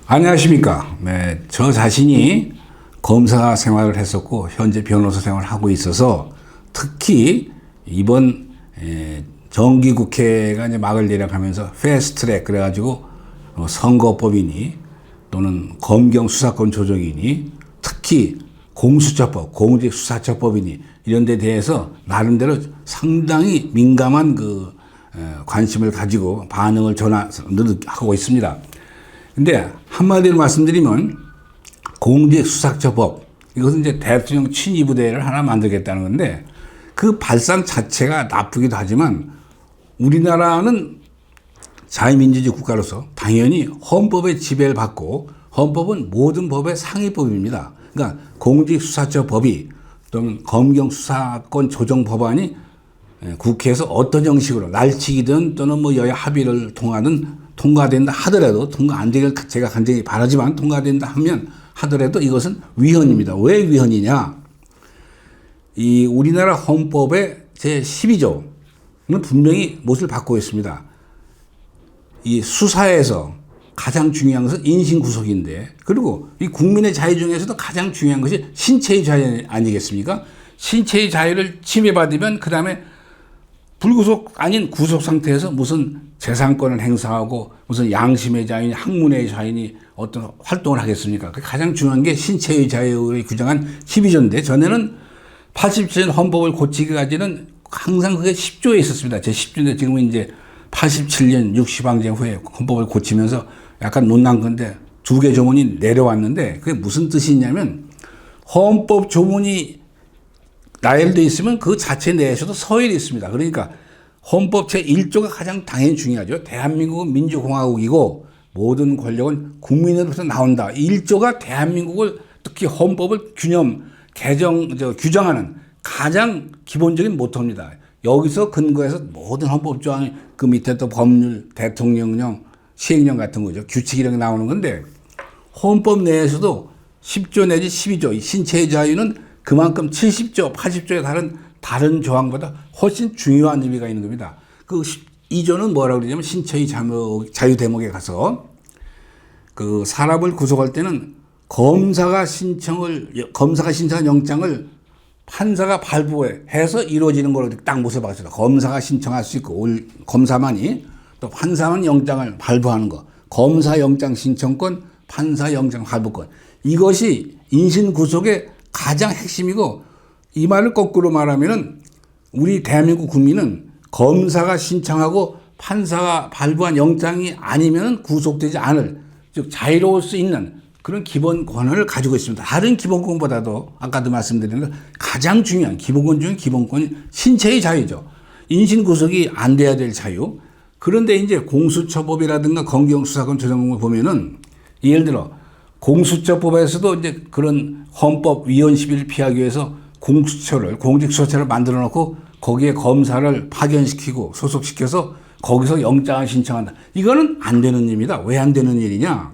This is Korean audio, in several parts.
안녕하십니까. 네, 저 자신이 검사 생활을 했었고 현재 변호사 생활을 하고 있어서 특히 이번 정기국회가 이제 막을 내려가면서 패스트트랙 그래가지고 선거법이니 또는 검경 수사권 조정이니 특히 공수처법, 공직수사처법이니 이런 데 대해서 나름대로 상당히 민감한 관심을 가지고 반응을 하고 있습니다. 근데 한마디로 말씀드리면 공직수사처법 이것은 이제 대통령 친위부대를 하나 만들겠다는 건데 그 발상 자체가 나쁘기도 하지만 우리나라는 자유민주주의 국가로서 당연히 헌법의 지배를 받고 헌법은 모든 법의 상위법입니다. 그러니까 공직수사처법이 또는 검경수사권 조정법안이 국회에서 어떤 형식으로 날치기든 또는 뭐 여야 합의를 통하든 통과된다 하더라도 통과 안 되길 제가 간절히 바라지만 통과된다 하면 하더라도 이것은 위헌입니다. 왜 위헌이냐? 이 우리나라 헌법의 제12조는 분명히 못을 받고 있습니다. 이 수사에서 가장 중요한 것은 인신구속인데 그리고 이 국민의 자유 중에서도 가장 중요한 것이 신체의 자유 아니겠습니까? 신체의 자유를 침해받으면 그 다음에 불구속 아닌 구속 상태에서 무슨 재산권을 행사하고 무슨 양심의 자유니 학문의 자유니 어떤 활동을 하겠습니까? 가장 중요한 게 신체의 자유를 규정한 12조인데 전에는 87년 헌법을 고치기까지는 항상 그게 10조에 있었습니다. 제 10조인데 지금은 이제 87년 60항쟁 후에 헌법을 고치면서 약간 논란 건데 두 개 조문이 내려왔는데 그게 무슨 뜻이 있냐면 헌법 조문이 나열되어 있으면 그 자체 내에서도 서열이 있습니다. 그러니까 헌법 제1조가 가장 당연히 중요하죠. 대한민국은 민주공화국이고 모든 권력은 국민으로부터 나온다. 1조가 대한민국을 특히 헌법을 규정하는 가장 기본적인 모토입니다. 여기서 근거해서 모든 헌법 조항이 그 밑에 또 법률, 대통령령, 시행령 같은 거죠. 규칙 이런 게 나오는 건데 헌법 내에서도 10조 내지 12조 신체의 자유는 그만큼 70조, 80조의 다른 조항보다 훨씬 중요한 의미가 있는 겁니다. 그 2조는 뭐라고 그러냐면 신체의 자유 대목에 가서 그 사람을 구속할 때는 검사가 신청한 영장을 판사가 발부해서 이루어지는 걸로 딱 못을 박았습니다. 검사가 신청할 수 있고 검사만이 또 판사만 영장을 발부하는 거. 검사 영장 신청권, 판사 영장 발부권. 이것이 인신구속의 가장 핵심이고 이 말을 거꾸로 말하면은 우리 대한민국 국민은 검사가 신청하고 판사가 발부한 영장이 아니면 구속되지 않을 즉 자유로울 수 있는 그런 기본 권한을 가지고 있습니다. 다른 기본권보다도 아까도 말씀드린 것 가장 중요한 기본권 중에 기본권이 신체의 자유죠. 인신구속이 안 돼야 될 자유. 그런데 이제 공수처법이라든가 검경수사권 조정법을 보면은 예를 들어 공수처법에서도 이제 그런 헌법 위헌 시비를 피하기 위해서 공직수사처를 만들어 놓고 거기에 검사를 파견시키고 소속시켜서 거기서 영장을 신청한다. 이거는 안 되는 일입니다. 왜 안 되는 일이냐?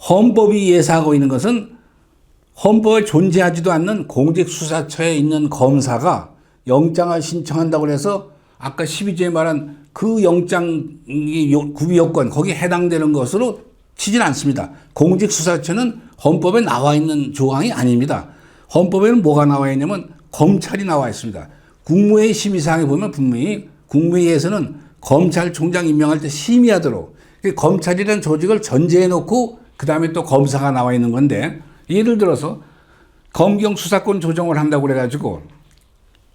헌법이 예사하고 있는 것은 헌법에 존재하지도 않는 공직수사처에 있는 검사가 영장을 신청한다고 해서 아까 12조에 말한 그 영장이 구비 요건 거기에 해당되는 것으로 치진 않습니다. 공직수사처는 헌법에 나와 있는 조항이 아닙니다. 헌법에는 뭐가 나와 있냐면 검찰이 나와 있습니다. 국무회의 심의사항에 보면 분명히 국무회의에서는 검찰총장 임명할 때 심의하도록 검찰이라는 조직을 전제해 놓고 그 다음에 또 검사가 나와 있는 건데 예를 들어서 검경 수사권 조정을 한다고 그래가지고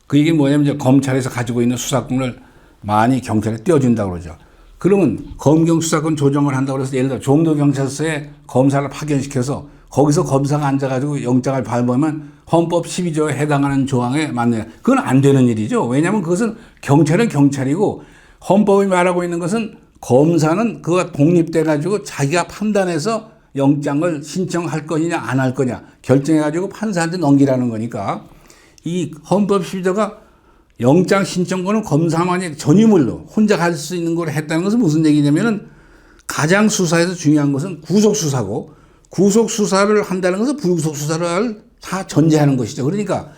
그 얘기는 뭐냐면 이제 검찰에서 가지고 있는 수사권을 많이 경찰에 띄워준다고 그러죠. 그러면 검경 수사권 조정을 한다고 해서 예를 들어 종로경찰서에 검사를 파견시켜서 거기서 검사가 앉아가지고 영장을 발부하면 헌법 12조에 해당하는 조항에 맞네. 그건 안 되는 일이죠. 왜냐하면 그것은 경찰은 경찰이고 헌법이 말하고 있는 것은 검사는 그가 독립돼가지고 자기가 판단해서 영장을 신청할 거냐 안 할 거냐 결정해가지고 판사한테 넘기라는 거니까 이 헌법 12조가 영장 신청권은 검사만이 전유물로 혼자 갈 수 있는 걸 했다는 것은 무슨 얘기냐면은 가장 수사에서 중요한 것은 구속수사고 구속수사를 한다는 것은 불구속수사를 다 전제하는 것이죠. 그러니까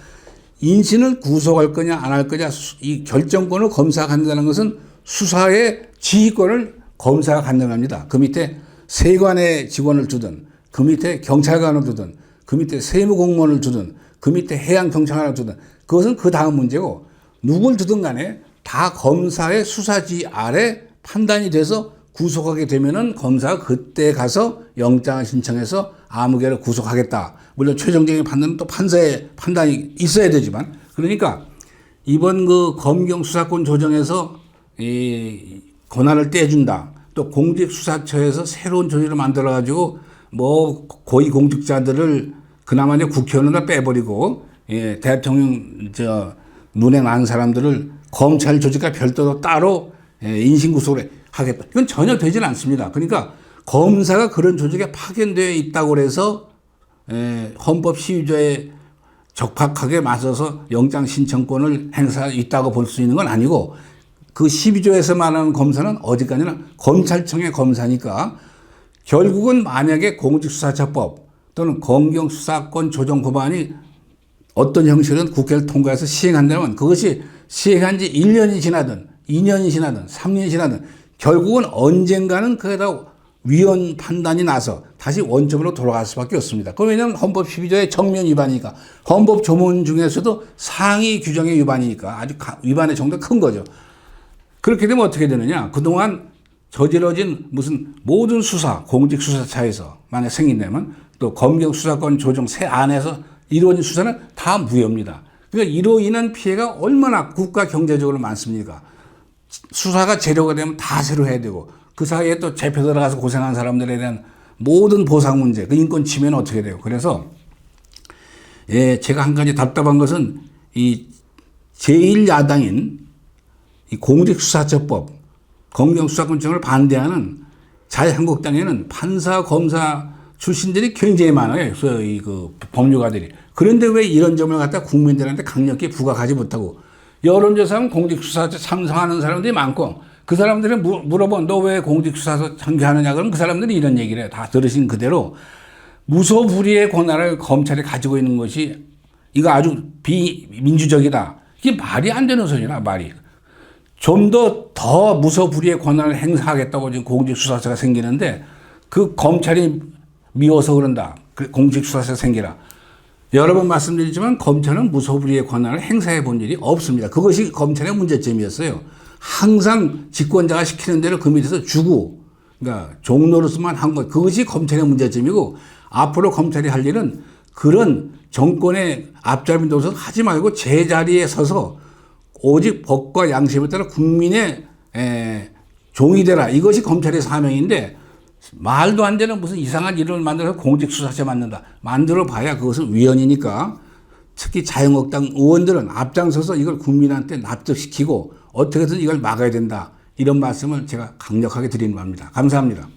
인신을 구속할 거냐 안 할 거냐 이 결정권을 검사가 갖는다는 것은 수사의 지휘권을 검사가 갖는 겁니다. 그 밑에 세관의 직원을 두든 그 밑에 경찰관을 두든 그 밑에 세무공무원을 두든 그 밑에 해양경찰관을 두든 그것은 그 다음 문제고 누굴 두든 간에 다 검사의 수사지 아래 판단이 돼서 구속하게 되면은 검사가 그때 가서 영장을 신청해서 아무개를 구속하겠다. 물론 최종적인 판단은 또 판사의 판단이 있어야 되지만 그러니까 이번 그 검경 수사권 조정에서 이 권한을 떼준다. 또 공직수사처에서 새로운 조직을 만들어 가지고 뭐 고위 공직자들을 그나마 이제 국회의원을 빼버리고 예, 대통령 눈에 난 사람들을 검찰 조직과 별도로 따로 예, 인신구속을 하겠다. 이건 전혀 되지는 않습니다. 그러니까 검사가 그런 조직에 파견되어 있다고 해서 예, 헌법 시위자에 적합하게 맞서서 영장 신청권을 행사할 수 있다고 볼 수 있는 건 아니고 그 12조에서 말하는 검사는 어디까지나 검찰청의 검사니까 결국은 만약에 공직수사처법 또는 검경수사권 조정 법안이 어떤 형식으로든 국회를 통과해서 시행한다면 그것이 시행한 지 1년이 지나든 2년이 지나든 3년이 지나든 결국은 언젠가는 그에다 위헌 판단이 나서 다시 원점으로 돌아갈 수밖에 없습니다. 그럼 왜냐하면 헌법 12조의 정면 위반이니까 헌법 조문 중에서도 상위 규정의 위반이니까 아주 위반의 정도가 큰 거죠. 그렇게 되면 어떻게 되느냐. 그동안 저질러진 무슨 모든 수사, 공직수사처에서 만약 생긴다면 또 검경수사권 조정 새 안에서 이루어진 수사는 다 무효입니다. 그러니까 이로 인한 피해가 얼마나 국가 경제적으로 많습니까? 수사가 제로가 되면 다 새로 해야 되고 그 사이에 또 재표 들어가서 고생한 사람들에 대한 모든 보상 문제, 그 인권 침해는 어떻게 돼요? 그래서 예, 제가 한 가지 답답한 것은 이 제1야당인 이 공직수사처법, 검경수사권청을 반대하는 자유한국당에는 판사, 검사 출신들이 굉장히 많아요. 그 법률가들이. 그런데 왜 이런 점을 갖다 국민들한테 강력히 부각하지 못하고 여론조사하면 공직수사처 참석하는 사람들이 많고 그 사람들이 물어본 너 왜 공직수사처 참여하느냐 그러면 그 사람들이 이런 얘기를 해요. 다 들으신 그대로 무소불위의 권한을 검찰이 가지고 있는 것이 이거 아주 비민주적이다. 이게 말이 안 되는 소리나 말이. 좀 더 무소불위의 권한을 행사하겠다고 지금 공직수사처가 생기는데 그 검찰이 미워서 그런다. 공직수사처가 생기라. 여러 번 말씀드리지만 검찰은 무소불위의 권한을 행사해 본 일이 없습니다. 그것이 검찰의 문제점이었어요. 항상 직권자가 시키는 대로 그 밑에서 주고 그러니까 종로로서만 한 것. 그것이 검찰의 문제점이고 앞으로 검찰이 할 일은 그런 정권의 앞잡이 노릇 하지 말고 제자리에 서서 오직 법과 양심에 따라 국민의 종이 되라. 이것이 검찰의 사명인데 말도 안 되는 무슨 이상한 이름을 만들어서 공직수사처 만든다. 만들어 봐야 그것은 위헌이니까 특히 자유한국당 의원들은 앞장서서 이걸 국민한테 납득시키고 어떻게든 이걸 막아야 된다. 이런 말씀을 제가 강력하게 드리는 겁니다. 감사합니다.